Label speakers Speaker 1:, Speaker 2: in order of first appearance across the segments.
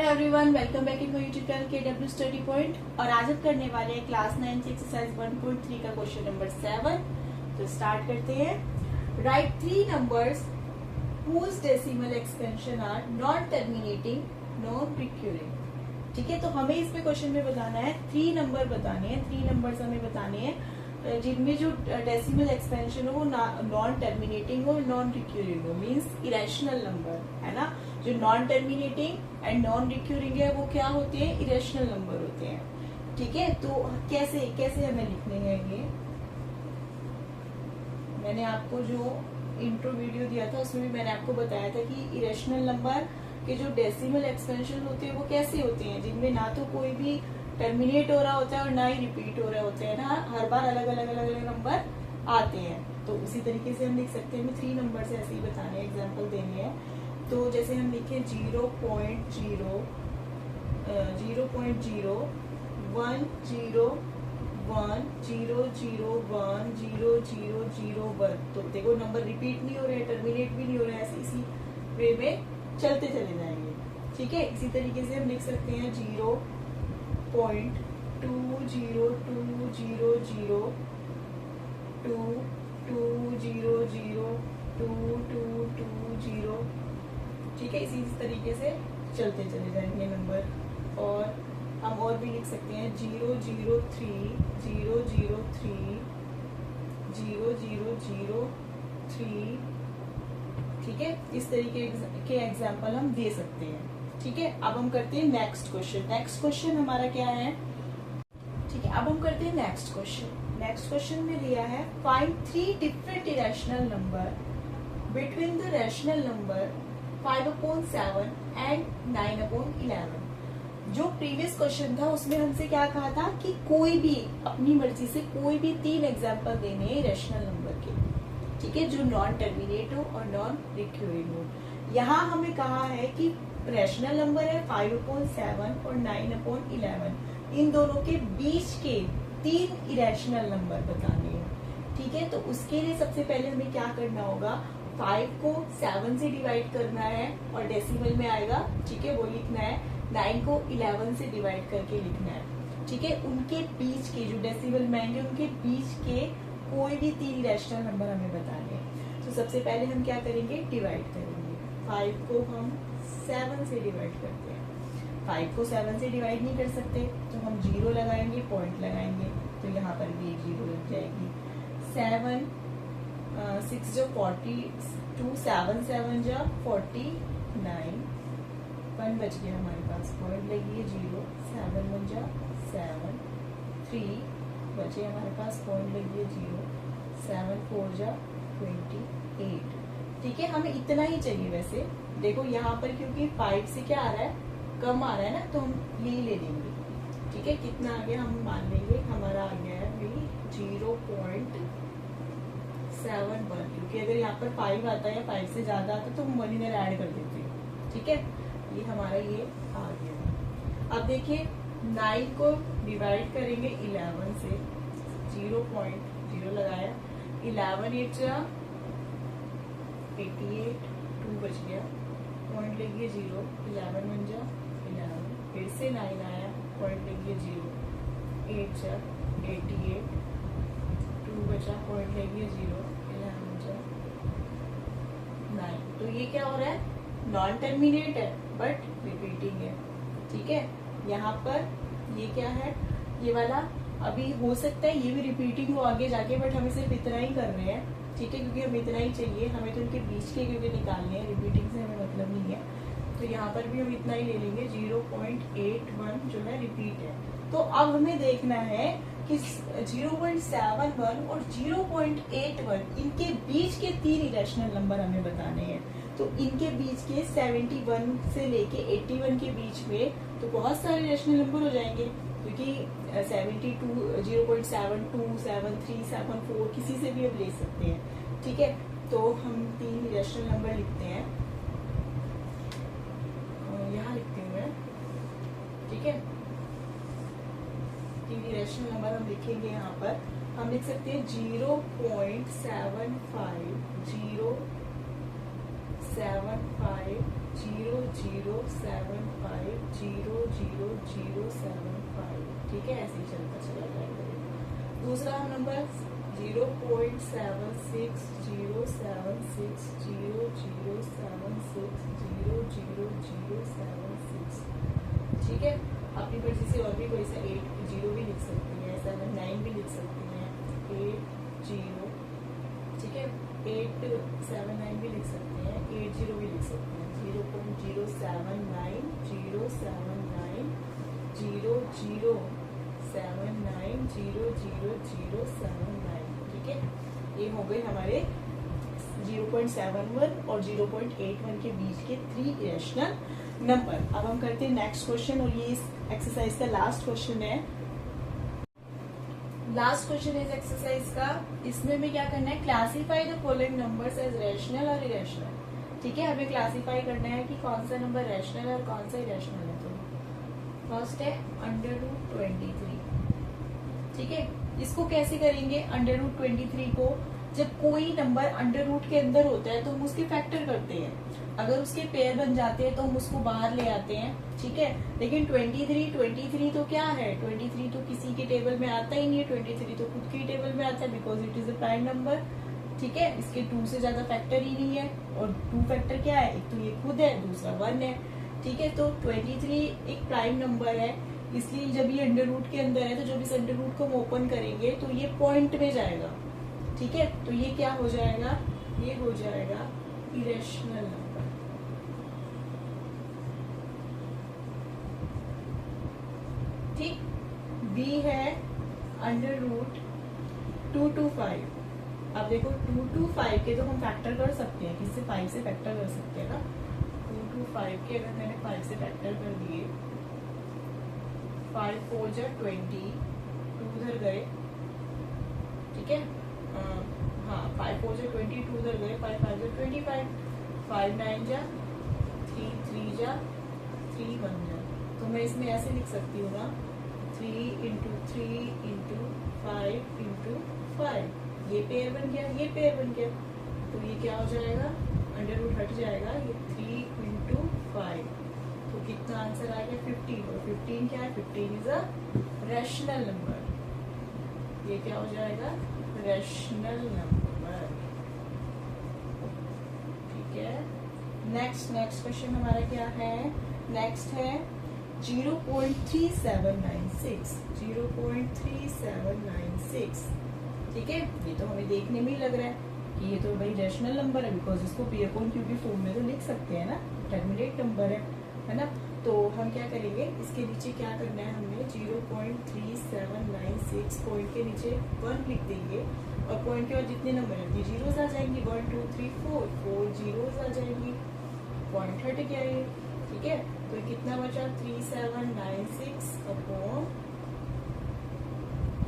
Speaker 1: Everyone, welcome back in my YouTube channel KW study point. और आज हम करने वाले हैं क्लास 9 की एक्सरसाइज 1.3 का क्वेश्चन नंबर 7। तो स्टार्ट करते हैं। Right 3 numbers whose decimal expansion are non terminating, non recurring। ठीक है, तो हमें इसमें क्वेश्चन में बताना है 3 नंबर बताने हैं। 3 नंबर्स हमें बताने हैं जिनमें जो डेसिमल एक्सपेंशन हो वो नॉन टर्मिनेटिंग हो, नॉन रिक्यूरिंग हो, मींस इरेशनल नंबर है ना। जो non terminating and non recurring है वो क्या होते हैं, इरेशनल नंबर होते हैं। ठीक है, तो कैसे कैसे हमें लिखने हैं ये, मैंने आपको जो इंट्रो वीडियो दिया था उसमें भी मैंने आपको बताया था कि इरेशनल नंबर के जो डेसिमल एक्सपेंशन होते हैं वो कैसे होते हैं, जिनमें ना तो कोई भी टर्मिनेट हो रहा होता है और ना ही रिपीट हो रहे होते हैं ना, हर बार अलग अलग अलग अलग नंबर आते हैं। तो उसी तरीके से हम लिख सकते हैं। 3 नंबर से ऐसे ही बताने, एग्जांपल देने हैं। तो जैसे हम लिखे 0.0 0.0 1 0 1 0 0 1 0 0 0 1। तो देखो नंबर रिपीट नहीं हो रहे हैं, टर्मिनेट भी नहीं हो रहे हैं, ऐसे इसी वे में चलते चले जाएंगे। ठीक है, इसी तरीके से हम लिख सकते हैं 0.2020 2200 ठीक है, इसी तरीके से चलते चले जाएंगे नंबर। और हम और भी लिख सकते हैं 003 003। ठीक है, इस तरीके के एग्जाम्पल हम दे सकते हैं। ठीक है, अब हम करते हैं नेक्स्ट क्वेश्चन। नेक्स्ट क्वेश्चन हमारा क्या है, ठीक है, अब हम करते हैं नेक्स्ट क्वेश्चन। नेक्स्ट क्वेश्चन में दिया है find 3 different irrational number between the rational number 5/7 and 9/11। जो प्रीवियस क्वेश्चन था उसमें हमसे क्या कहा था कि कोई भी अपनी मर्जी से कोई भी 3 एग्जाम्पल देने हैं रैशनल नंबर के, ठीक है, जो नॉन टर्मिनेट हो और नॉन रिक्यूरिंग हो। यहाँ हमें कहा है कि रैशनल नंबर है 5/7 और 9/11, इन दोनों के बीच के 3 इरेशनल नंबर बताने हैं। ठीक है, तो उसके लिए सबसे पहले हमें क्या करना होगा, 5 को 7 से डिवाइड करना है और डेसिमल में आएगा, ठीक है, वो लिखना है। 9 को 11 से डिवाइड करके लिखना है। ठीक है, उनके बीच के जो डेसिमल में आएंगे उनके बीच के कोई भी 3 इरेशनल नंबर हमें बताने हैं। तो सबसे पहले हम क्या करेंगे, डिवाइड करेंगे। 5 को हम 7 से डिवाइड करते हैं। 5 को 7 से डिवाइड नहीं कर सकते तो हम 0 लगाएंगे, पॉइंट लगाएंगे, तो यहाँ पर भी एक 0 लग जाएगी। 7 6 जो 42 7 7 जा 49 1 बच गया हमारे पास, पॉइंट लगी है 0। 7 1 जा 7 3 बचे हमारे पास, पॉइंट लगी है 0। 7 4 जा 28। ठीक है, हमें इतना ही चाहिए। वैसे देखो यहाँ पर क्योंकि 5 से क्या आ रहा है, कम आ रहा है ना, तो हम यही ले लेंगे। ठीक है, कितना आ गया हम मान लेंगे, हमारा आ गया है 0.71, क्योंकि अगर यहाँ पर 5 आता है या 5 से ज्यादा आता है तो हम 1 इधर ऐड कर देते हैं। ठीक है, ये हमारा ये आ गया। अब देखिए 9 को डिवाइड करेंगे 11 से, 0.0 लगाया, 11 8 जा 88 2 बच गया, पॉइंट लगी है 0। 11 1 जा 11, फिर से 9 आया, पॉइंट लगी है 0। 8 जा 88 2 बचा, पॉइंट लगी है 0। 11 जा 9। तो ये क्या हो रहा है, नॉन टर्मिनेट है बट रिपीटिंग है। ठीक है, यहाँ पर ये क्या है, ये वाला अभी हो सकता है ये भी रिपीटिंग हो आगे जाके, बट हमें सिर्फ इतना ही कर रहे हैं। ठीक है, क्योंकि हमें इतना ही चाहिए, हमें तो उनके बीच के क्योंकि निकालने हैं, रिपीटिंग से हमें मतलब नहीं है। तो यहाँ पर भी हम इतना ही ले लेंगे, 0.81 जो है रिपीट है। तो अब हमें देखना है कि 0.71 और 0.81 इनके बीच के 3 इरेशनल नंबर हमें बताने हैं। तो इनके बीच के 71 से लेके 81 के बीच में तो बहुत सारे इरेशनल नंबर हो जाएंगे, क्योंकि 72 0.72 73 74 किसी से भी अब ले सकते हैं। ठीक है, तो हम 3 इरेशनल नंबर लिखते हैं, यहाँ लिखती हूँ मैं। ठीक है, 3 इरेशनल नंबर हम लिखेंगे। यहाँ पर हम लिख सकते हैं 0.75 0.75 0.075 0.0075, ठीक है, ऐसे ही चलता चला जाएगा। दूसरा नंबर 0.7600760076, ठीक है। अपनी मर्जी से और भी कोई सा 80 भी लिख सकती है, 79 भी लिख सकती है, 80, ठीक है, 879 भी लिख सकते हैं, 80 भी लिख सकते हैं, 0.079 079, ठीक है। ये हो गए हमारे 0.71 और 0.81 के बीच के 3 इरेशनल नंबर। अब हम करते हैं नेक्स्ट क्वेश्चन, और ये इस एक्सरसाइज का लास्ट क्वेश्चन है। लास्ट क्वेश्चन इस एक्सरसाइज का, इसमें हमें क्या करना है, classify the following numbers as rational और इरेशनल, ठीक है। हमें क्लासीफाई करना है कि कौन सा नंबर रैशनल है और कौन सा इरेशनल है। तो फर्स्ट है √23, ठीक है। इसको कैसे करेंगे, √23 को जब कोई नंबर अंडर रूट के अंदर होता है तो हम उसके फैक्टर करते हैं, अगर उसके पेयर बन जाते हैं तो हम उसको बाहर ले आते हैं, ठीक है। लेकिन 23 तो क्या है, 23 तो किसी के टेबल में आता ही नहीं है, 23 तो खुद के टेबल में आता है, because it is a prime number, ठीक है। इसके 2 से ज्यादा फैक्टर ही नहीं है, और 2 फैक्टर क्या है, एक तो ये खुद है, दूसरा 1 है, ठीक है। तो 23 एक प्राइम नंबर है, इसलिए जब ये अंडर रूट के अंदर है तो जब इस अंडर रूट को हम ओपन करेंगे तो ये पॉइंट में जाएगा, ठीक है। तो ये क्या हो जाएगा, ये हो जाएगा इरेशनल नंबर, ठीक। बी है √225। अब देखो 225 के तो हम फैक्टर कर सकते हैं, किससे, 5 से फैक्टर कर सकते हैं ना। 225 के अगर मैंने 5 से फैक्टर कर दिए, 5 4 जा 20, 2 उधर गए, ठीक है। हाँ 5 4 जा 20, 2 उधर गए, 5 5 जा 25, 5 9 जा 3, 3 जा 3 1 जा। तो मैं इसमें ऐसे लिख सकती हूँ ना, 3 × 3 × 5 × 5, ये पेयर बन गया, ये पेयर बन गया। तो ये क्या हो जाएगा, अंडर रूट हट जाएगा, ये 3 × 5, तो कितना आंसर आ गया 15। और 15 क्या है, 15 इज अ रैशनल नंबर, ये क्या हो जाएगा, रैशनल नंबर, ठीक है। नेक्स्ट क्वेश्चन हमारा क्या है, नेक्स्ट है 0.3796, 0.3796, ठीक है। ये तो हमें देखने में ही लग रहा है कि ये तो भाई रैशनल नंबर है, बिकॉज इसको P/Q की फॉर्म में तो लिख सकते हैं ना, टर्मिनेट नंबर है ना। तो हम क्या करेंगे, इसके नीचे क्या करना है, हमने 0.3796 पॉइंट के नीचे 1 लिख देंगे, और पॉइंट के बाद जितने नंबर है जीरोस आ जाएंगी, 1 2 3 4 जीरोस आ जाएंगी, पॉइंट हट गया ये, ठीक है। तो कितना बचा, 3796 अपॉन,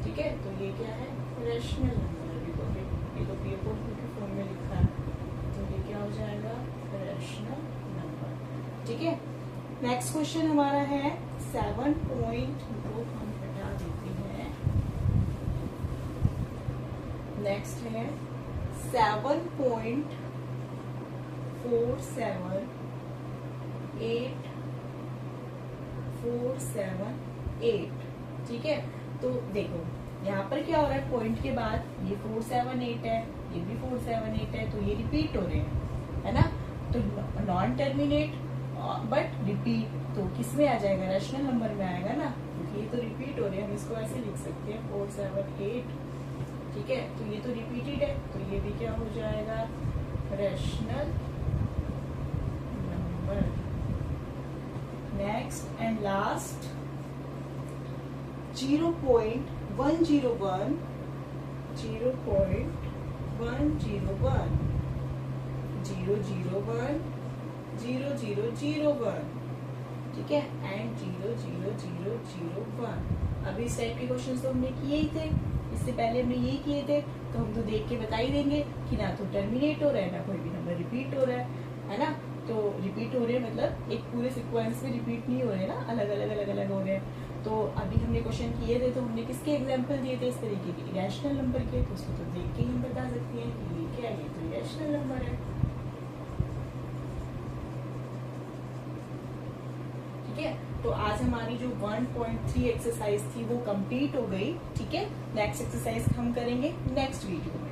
Speaker 1: ठीक है। तो ये क्या है, रैशनल नंबर, बिकॉज ये तो P/Q की फॉर्म में लिखा है, तो ये क्या हो जाएगा, रैशनल नंबर, ठीक है। नेक्स्ट क्वेश्चन हमारा है 7 पॉइंट, को हम हटा देते हैं, नेक्स्ट है 7.478, ठीक है। तो देखो यहाँ पर क्या हो रहा है, पॉइंट के बाद ये 478 है, ये भी 478 है, तो ये रिपीट हो रहे हैं, है ना। तो नॉन टर्मिनेट बट रिपीट, तो किस में आ जाएगा, रैशनल नंबर में आएगा ना, क्योंकि ये तो रिपीट हो रहे हैं। हम इसको ऐसे लिख सकते हैं 478, ठीक है। तो ये तो रिपीटेड है, तो ये भी क्या हो जाएगा, rational number. Next and last 0.101, 0.101, 001, 0001, ठीक है, एंड 00001। अभी इस टाइप के क्वेश्चन तो हमने किए ही थे, इससे पहले हमने यही किए थे, तो हम तो देख के बता ही देंगे कि ना तो टर्मिनेट हो रहा है, ना कोई भी नंबर रिपीट हो रहा है ना। तो रिपीट हो रहे हैं मतलब एक पूरे सीक्वेंस में रिपीट नहीं हो रहे ना, अलग अलग हो रहे हैं। तो अभी हमने क्वेश्चन किए थे, तो हमने किसके एग्जाम्पल दिए थे इस तरीके के, रैशनल नंबर के, तो उसको तो देख के ही हम बता सकते हैं कि ये क्या है, ये तो रैशनल नंबर है, ठीक है। तो आज हमारी जो 1.3 एक्सरसाइज थी वो कंप्लीट हो गई। ठीक है, नेक्स्ट एक्सरसाइज हम करेंगे नेक्स्ट वीडियो में।